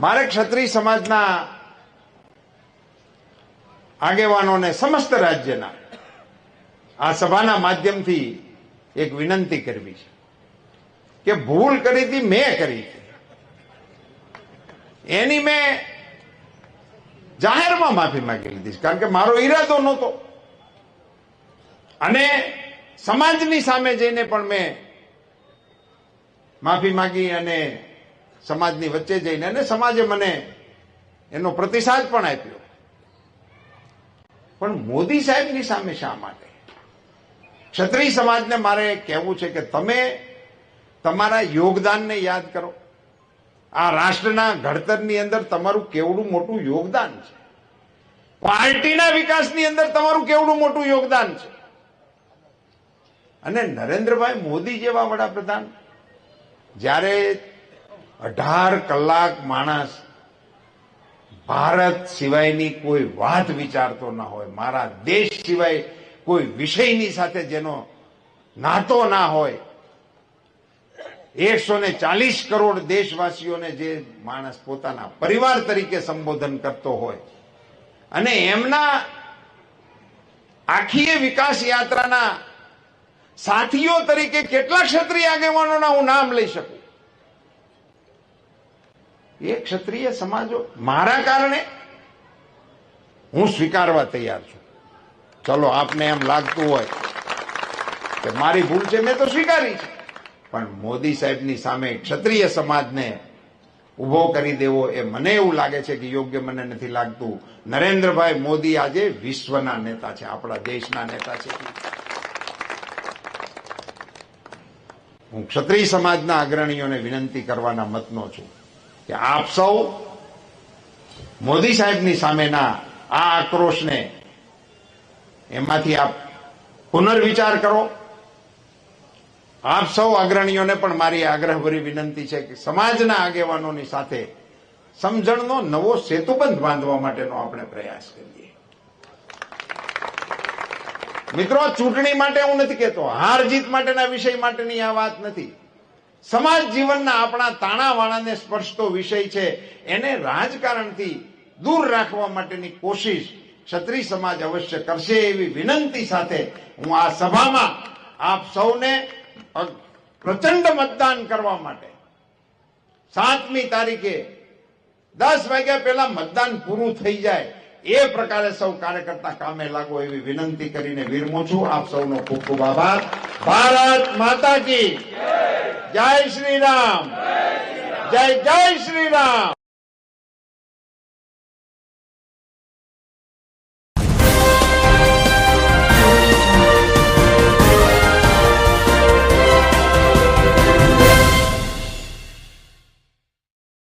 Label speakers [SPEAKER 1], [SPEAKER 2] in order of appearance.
[SPEAKER 1] મારે ક્ષત્રિય સમાજના આગેવાનોને સમસ્ત રાજ્યના આ સભાના માધ્યમથી એક વિનંતી કરવી છે કે ભૂલ કરી હતી મેં કરી હતી, એની મેં જાહેરમાં માફી માંગી લીધી, કારણ કે મારો ઈરાદો નહોતો. અને સમાજની સામે જઈને પણ મેં માફી માંગી અને સમાજની વચ્ચે જઈને, અને સમાજે મને એનો પ્રતિસાદ પણ આપ્યો. પણ મોદી સાહેબની સામે શા માટે? ક્ષત્રિય સમાજને મારે કહેવું છે કે તમે તમારા યોગદાનને યાદ કરો. આ રાષ્ટ્રના ઘડતરની અંદર તમારું કેવડું મોટું યોગદાન છે, પાર્ટીના વિકાસની અંદર તમારું કેવડું મોટું યોગદાન છે. અને નરેન્દ્રભાઈ મોદી જેવા વડાપ્રધાન જ્યારે 18 કલાક માણસ ભારત સિવાયની કોઈ વાત વિચારતો ના હોય, મારા દેશ સિવાય કોઈ વિષયની સાથે જેનો નાતો ના હોય, 140 કરોડ દેશવાસીઓને જે માણસ પોતાના પરિવાર તરીકે સંબોધન કરતો હોય, અને એમના આખી વિકાસ યાત્રાના સાથીઓ તરીકે કેટલા ક્ષત્રિય આગેવાનોના હું નામ લઈ શકું. એ ક્ષત્રિય સમાજો મારા કારણે હું સ્વીકારવા તૈયાર છું. ચલો, આપને એમ લાગતું હોય કે મારી ભૂલ છે, મેં તો સ્વીકારી છે, પણ મોદી સાહેબની સામે ક્ષત્રિય સમાજને ઉભો કરી દેવો એ મને એવું લાગે છે કે યોગ્ય મને નથી લાગતું. નરેન્દ્રભાઈ મોદી આજે વિશ્વના નેતા છે, આપણા દેશના નેતા છે. હું ક્ષત્રિય સમાજના અગ્રણીઓને વિનંતી કરવાના મતનો છું કે આપ સૌ મોદી સાહેબની સામેના આ આક્રોશને એમાંથી આપ પુનર્વિચાર કરો. આપ સૌ અગ્રણીઓને પણ મારી આગ્રહભરી વિનંતી છે કે સમાજના આગેવાનોની સાથે સમજણનો નવો સેતુબંધ બાંધવા માટેનો આપણે પ્રયાસ કરીએ. મિત્રો, ચૂંટણી માટે હું નથી કહેતો, હાર જીત માટેના વિષય માટેની આ વાત નથી. સમાજ જીવનના આપણા તાણાવાણાને સ્પર્શતો વિષય છે, એને રાજકારણથી દૂર રાખવા માટેની કોશિશ ક્ષત્રિય સમાજ અવશ્ય કરશે એવી વિનંતી સાથે હું આ સભામાં આપ સૌને પ્રચંડ મતદાન કરવા માટે 7મી તારીખે 10 વાગ્યા પહેલા મતદાન પૂરું થઈ જાય એ પ્રકારે સૌ કાર્યકર્તા કામે લાગો એવી વિનંતી કરીને વિરમું છું. આપ સૌનો ખૂબ ખૂબ આભાર. ભારત માતા કી જય શ્રી રામ, જય જય શ્રી રામ.